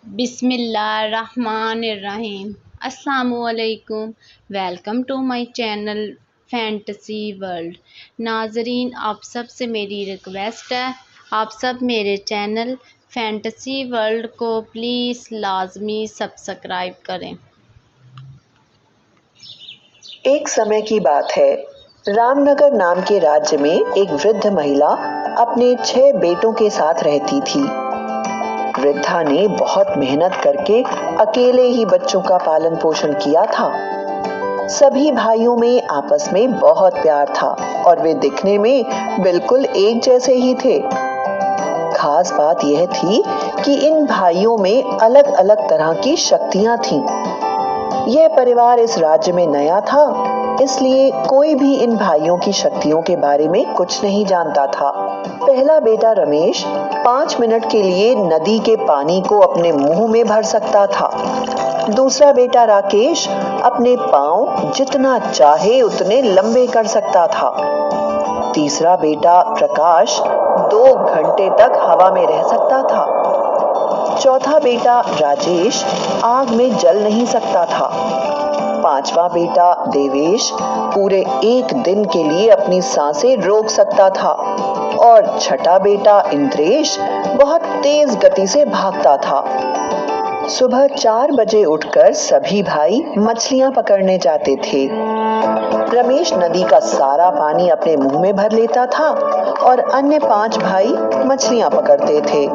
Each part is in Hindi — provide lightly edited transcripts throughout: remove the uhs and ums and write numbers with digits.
बिस्मिल्लाहिर्रहमानिर्रहीम। अस्सलामुअलैकुम। Welcome to my channel fantasy world. नाजरीन, आप सब से मेरी रिक्वेस्ट है, आप सब मेरे चैनल फैंटेसी वर्ल्ड को प्लीज़ लाजमी सब्सक्राइब करें। एक समय की बात है, रामनगर नाम के राज्य में एक वृद्ध महिला अपने 6 बेटों के साथ रहती थी। वृद्धा ने बहुत मेहनत करके अकेले ही बच्चों का पालन पोषण किया था। सभी भाइयों में आपस में बहुत प्यार था और वे दिखने में बिल्कुल एक जैसे ही थे। खास बात यह थी कि इन भाइयों में अलग अलग तरह की शक्तियां थीं। यह परिवार इस राज्य में नया था, इसलिए कोई भी इन भाइयों की शक्तियों के बारे में कुछ नहीं जानता था। पहला बेटा रमेश 5 मिनट के लिए नदी के पानी को अपने मुंह में भर सकता था। दूसरा बेटा राकेश अपने पांव जितना चाहे उतने लंबे कर सकता था। तीसरा बेटा प्रकाश 2 घंटे तक हवा में रह सकता था। चौथा बेटा राजेश आग में जल नहीं सकता था। पांचवा बेटा देवेश पूरे 1 दिन के लिए अपनी सांसें रोक सकता था और छठा बेटा इंद्रेश बहुत तेज गति से भागता था। सुबह 4 बजे उठकर सभी भाई मछलियां पकड़ने जाते थे। रमेश नदी का सारा पानी अपने मुंह में भर लेता था और अन्य 5 भाई मछलियां पकड़ते थे।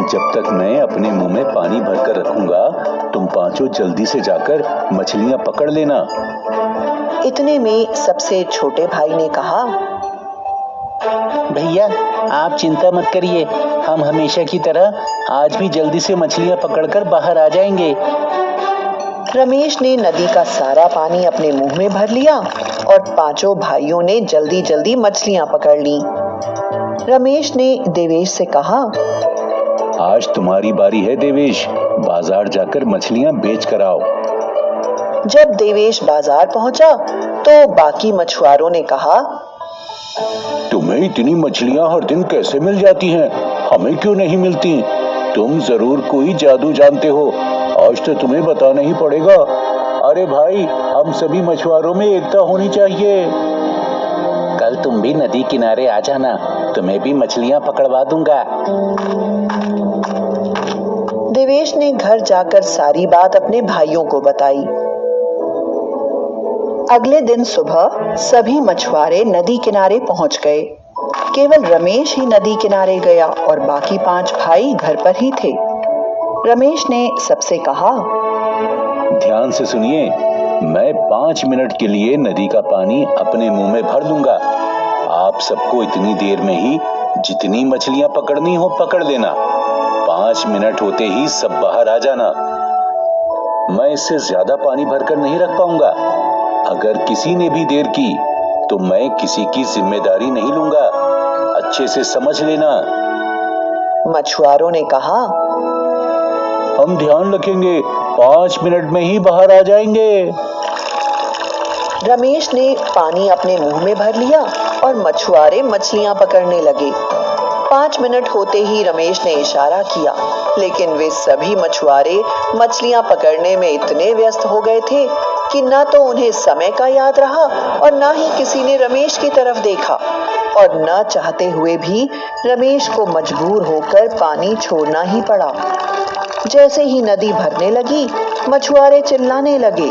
जब तक मैं अपने मुंह में पानी भरकर रखूंगा, तुम पांचों जल्दी से जाकर मछलियां पकड़ लेना। इतने में सबसे छोटे भाई ने कहा, भैया आप चिंता मत करिए, हम हमेशा की तरह आज भी जल्दी से मछलियां पकड़कर बाहर आ जाएंगे। रमेश ने नदी का सारा पानी अपने मुंह में भर लिया और पांचों भाइयों ने जल्दी जल्दी मछलियां पकड़ ली। रमेश ने देवेश से कहा, आज तुम्हारी बारी है देवेश, बाजार जाकर मछलियां बेच कर आओ। जब देवेश बाजार पहुंचा तो बाकी मछुआरों ने कहा, तुम्हें इतनी मछलियां हर दिन कैसे मिल जाती हैं? हमें क्यों नहीं मिलती? तुम जरूर कोई जादू जानते हो, आज तो तुम्हें बताना ही पड़ेगा। अरे भाई, हम सभी मछुआरों में एकता होनी चाहिए। कल तुम भी नदी किनारे आ जाना, तुम्हें भी मछलियां पकड़वा दूंगा। देवेश ने घर जाकर सारी बात अपने भाइयों को बताई। अगले दिन सुबह सभी मछुआरे नदी किनारे पहुंच गए। केवल रमेश ही नदी किनारे गया और बाकी 5 भाई घर पर ही थे। रमेश ने सबसे कहा, ध्यान से सुनिए, मैं 5 मिनट के लिए नदी का पानी अपने मुंह में भर लूंगा। आप सबको इतनी देर में ही जितनी मछलियां पकड़नी हो पकड़ लेना। 5 मिनट होते ही सब बाहर आ जाना। मैं इससे ज्यादा पानी भरकर नहीं रख पाऊंगा। अगर किसी ने भी देर की तो मैं किसी की जिम्मेदारी नहीं लूंगा, अच्छे से समझ लेना। मछुआरों ने कहा, हम ध्यान रखेंगे, 5 मिनट में ही बाहर आ जाएंगे। रमेश ने पानी अपने मुंह में भर लिया और मछुआरे मछलियां पकड़ने लगे। 5 मिनट होते ही रमेश ने इशारा किया, लेकिन वे सभी मछुआरे मछलियां पकड़ने में इतने व्यस्त हो गए थे कि न तो उन्हें समय का याद रहा और न ही किसी ने रमेश की तरफ देखा, और न चाहते हुए भी रमेश को मजबूर होकर पानी छोड़ना ही पड़ा। जैसे ही नदी भरने लगी, मछुआरे चिल्लाने लगे,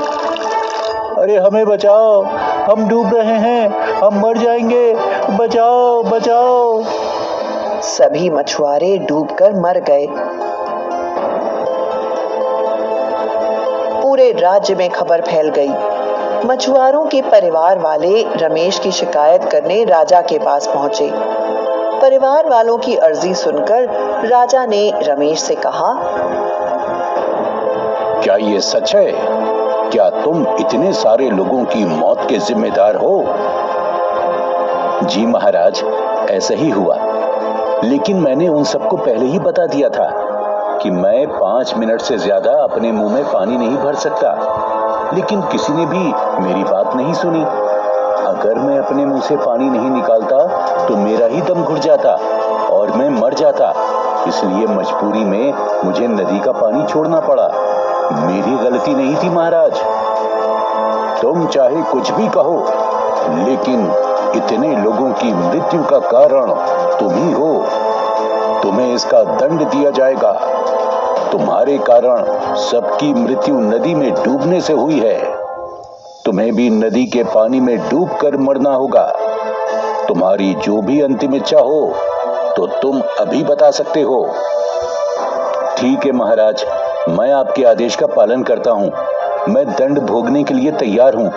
अरे हमें बचाओ, हम डूब रहे हैं, हम मर जाएंगे, बचाओ बचाओ। सभी मछुआरे डूबकर मर गए। पूरे राज्य में खबर फैल गई। मछुआरों के परिवार वाले रमेश की शिकायत करने राजा के पास पहुंचे। परिवार वालों की अर्जी सुनकर राजा ने रमेश से कहा, क्या ये सच है? क्या तुम इतने सारे लोगों की मौत के जिम्मेदार हो? जी महाराज, ऐसा ही हुआ, लेकिन मैंने उन सबको पहले ही बता दिया था कि मैं 5 मिनट से ज्यादा अपने मुंह में पानी नहीं भर सकता, लेकिन किसी ने भी मेरी बात नहीं सुनी। अगर मैं अपने मुंह से पानी नहीं निकालता तो मेरा ही दम घुट जाता और मैं मर जाता। इसलिए मजबूरी में मुझे नदी का पानी छोड़ना पड़ा। मेरी गलती नहीं थी महाराज। तुम चाहे कुछ भी कहो, लेकिन इतने लोगों की मृत्यु का कारण तुम ही हो। तुम्हें इसका दंड दिया जाएगा। तुम्हारे कारण सबकी मृत्यु नदी में डूबने से हुई है। तुम्हें भी नदी के पानी में डूबकर मरना होगा। तुम्हारी जो भी अंतिम इच्छा हो तो तुम अभी बता सकते हो। ठीक है महाराज, मैं आपके आदेश का पालन करता हूँ। मैं दंड भोगने के लिए तैयार हूँ।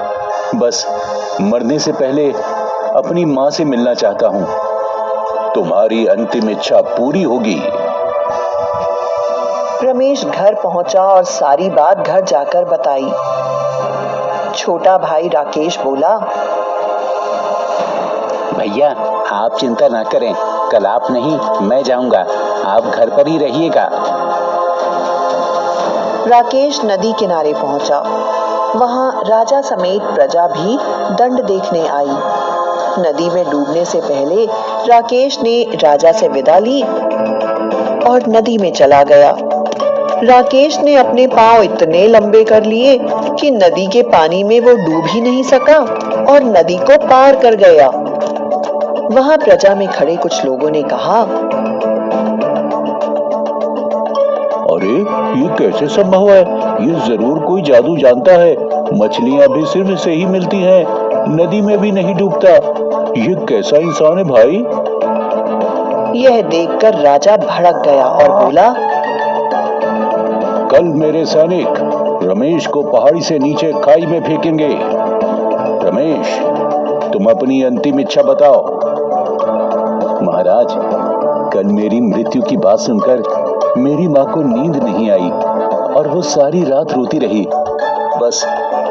बस मरने से पहले अपनी माँ से मिलना चाहता हूँ। तुम्हारी अंतिम इच्छा पूरी होगी। रमेश घर पहुंचा और सारी बात घर जाकर बताई। छोटा भाई राकेश बोला, भैया आप चिंता ना करें, कल आप नहीं मैं जाऊंगा, आप घर पर ही रहिएगा। राकेश नदी किनारे पहुंचा। वहां राजा समेत प्रजा भी दंड देखने आई। नदी में डूबने से पहले राकेश ने राजा से विदा ली और नदी में चला गया। राकेश ने अपने पांव इतने लंबे कर लिए कि नदी के पानी में वो डूब ही नहीं सका और नदी को पार कर गया। वहां प्रजा में खड़े कुछ लोगों ने कहा, अरे ये कैसे संभव है? ये जरूर कोई जादू जानता है। मछलियां भी सिर्फ से ही मिलती हैं, नदी में भी नहीं डूबता। ये कैसा इंसान है भाई? यह देखकर राजा भड़क गया और बोला, कल मेरे सैनिक रमेश को पहाड़ी से नीचे खाई में फेंकेंगे। रमेश, तुम अपनी अंतिम इच्छा बताओ। महाराज, कल मेरी मृत्यु की बात सुनकर मेरी माँ को नींद नहीं आई और वो सारी रात रोती रही। बस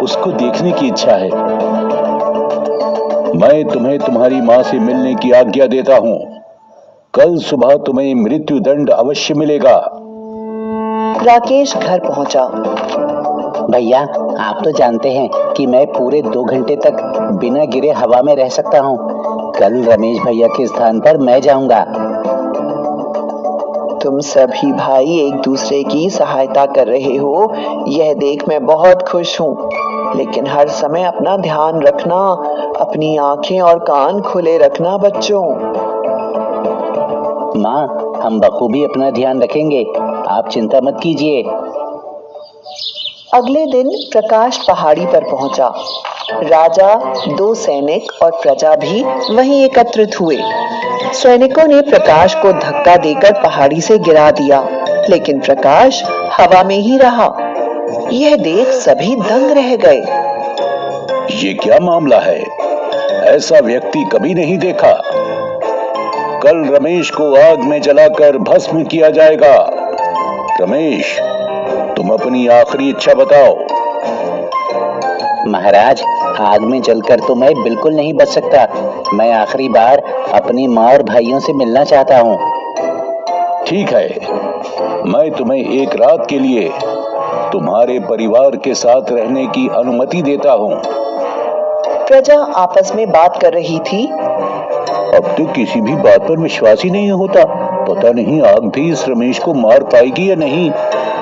उसको देखने की इच्छा है। मैं तुम्हें तुम्हारी माँ से मिलने की आज्ञा देता हूँ। कल सुबह तुम्हें मृत्यु दंड अवश्य मिलेगा। राकेश घर पहुंचा। भैया आप तो जानते हैं कि मैं पूरे 2 घंटे तक बिना गिरे हवा में रह सकता हूँ। कल रमेश भैया के स्थान पर मैं जाऊंगा। तुम सभी भाई एक दूसरे की सहायता कर रहे हो, यह देख मैं बहुत खुश हूँ। लेकिन हर समय अपना ध्यान रखना, अपनी आंखें और कान खुले रखना बच्चों। माँ, हम बखूबी अपना ध्यान रखेंगे, आप चिंता मत कीजिए। अगले दिन प्रकाश पहाड़ी पर पहुंचा। राजा, 2 सैनिक और प्रजा भी वहीं एकत्रित हुए। सैनिकों ने प्रकाश को धक्का देकर पहाड़ी से गिरा दिया, लेकिन प्रकाश हवा में ही रहा। यह देख सभी दंग रह गए। ये क्या मामला है? ऐसा व्यक्ति कभी नहीं देखा। कल रमेश को आग में जलाकर भस्म किया जाएगा। रमेश, तुम अपनी आखिरी इच्छा बताओ। महाराज, आग में जलकर तो मैं बिल्कुल नहीं बच सकता। मैं आखिरी बार अपनी माँ और भाइयों से मिलना चाहता हूँ। ठीक है, मैं तुम्हें एक रात के लिए तुम्हारे परिवार के साथ रहने की अनुमति देता हूँ। प्रजा आपस में बात कर रही थी। अब तो किसी भी बात पर विश्वास ही नहीं होता। पता नहीं आग भी इस रमेश को मार पाएगी या नहीं।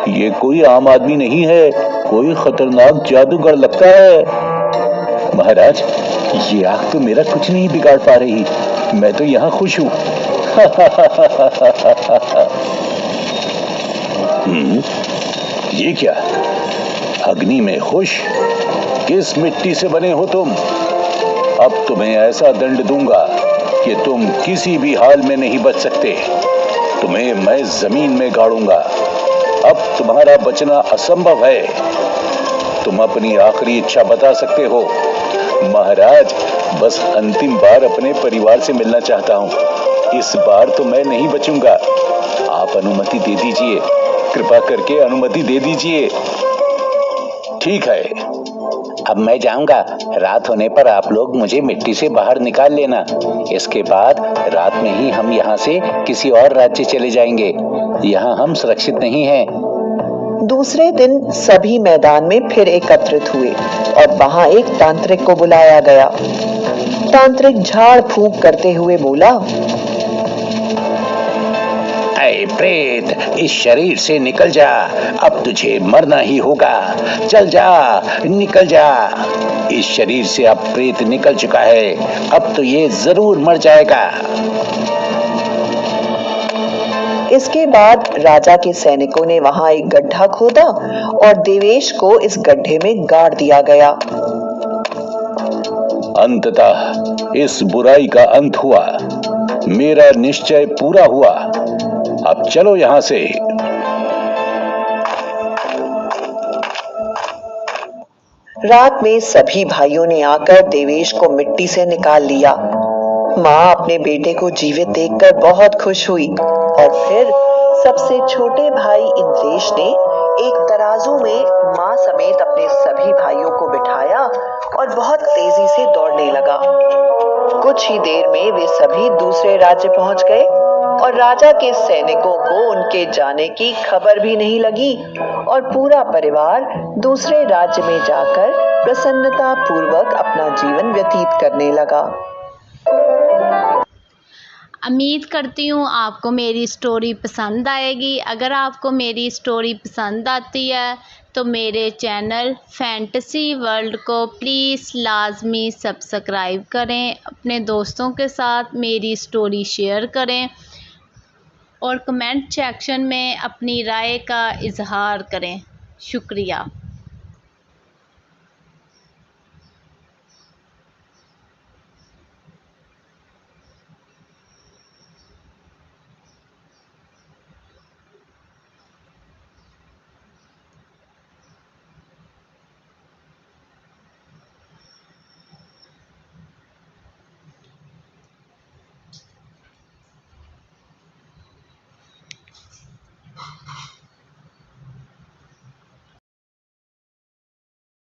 ये कोई आम आदमी नहीं है, कोई खतरनाक जादूगर लगता है। महाराज, ये आग तो मेरा कुछ नहीं बिगाड़ पा रही। मैं तो यहाँ खुश हूँ। ये क्या? अग्नि में खुश? किस मिट्टी से बने हो तुम? अब तुम्हें ऐसा दंड दूंगा कि तुम किसी भी हाल में नहीं बच सकते। तुम्हें मैं जमीन में गाड़ूंगा। अब तुम्हारा बचना असंभव है। तुम अपनी आखिरी इच्छा बता सकते हो। महाराज, बस अंतिम बार अपने परिवार से मिलना चाहता हूँ। इस बार तो मैं नहीं बचूंगा। आप अनुमति दे दीजिए, कृपा करके अनुमति दे दीजिए। ठीक है, अब मैं जाऊंगा। रात होने पर आप लोग मुझे मिट्टी से बाहर निकाल लेना। इसके बाद रात में ही हम यहाँ से किसी और राज्य चले जाएंगे। यहाँ हम सुरक्षित नहीं हैं। दूसरे दिन सभी मैदान में फिर एकत्रित हुए और वहां एक तांत्रिक को बुलाया गया। तांत्रिक झाड़ फूंक करते हुए बोला, हाय प्रेत, इस शरीर से निकल जा, अब तुझे मरना ही होगा। चल जा, निकल जा। इस शरीर से अब प्रेत निकल चुका है, अब तो ये जरूर मर जाएगा। इसके बाद राजा के सैनिकों ने वहां एक गड्ढा खोदा और देवेश को इस गड्ढे में गाड़ दिया गया। अंततः इस बुराई का अंत हुआ, मेरा निश्चय पूरा हुआ। अब चलो यहां से। रात में सभी भाइयों ने आकर देवेश को मिट्टी से निकाल लिया। माँ अपने बेटे को जीवित देखकर बहुत खुश हुई और फिर सबसे छोटे भाई इंद्रेश ने एक तराजू में माँ समेत अपने सभी भाइयों को बिठाया और बहुत तेजी से दौड़ने लगा। कुछ ही देर में वे सभी दूसरे राज्य पहुंच गए और राजा के सैनिकों को उनके जाने की खबर भी नहीं लगी और पूरा परिवार दूसरे राज्य में जाकर प्रसन्नता पूर्वक अपना जीवन व्यतीत करने लगा। उम्मीद करती हूँ आपको मेरी स्टोरी पसंद आएगी। अगर आपको मेरी स्टोरी पसंद आती है तो मेरे चैनल फैंटेसी वर्ल्ड को प्लीज़ लाजमी सब्सक्राइब करें, अपने दोस्तों के साथ मेरी स्टोरी शेयर करें और कमेंट सेक्शन में अपनी राय का इजहार करें। शुक्रिया।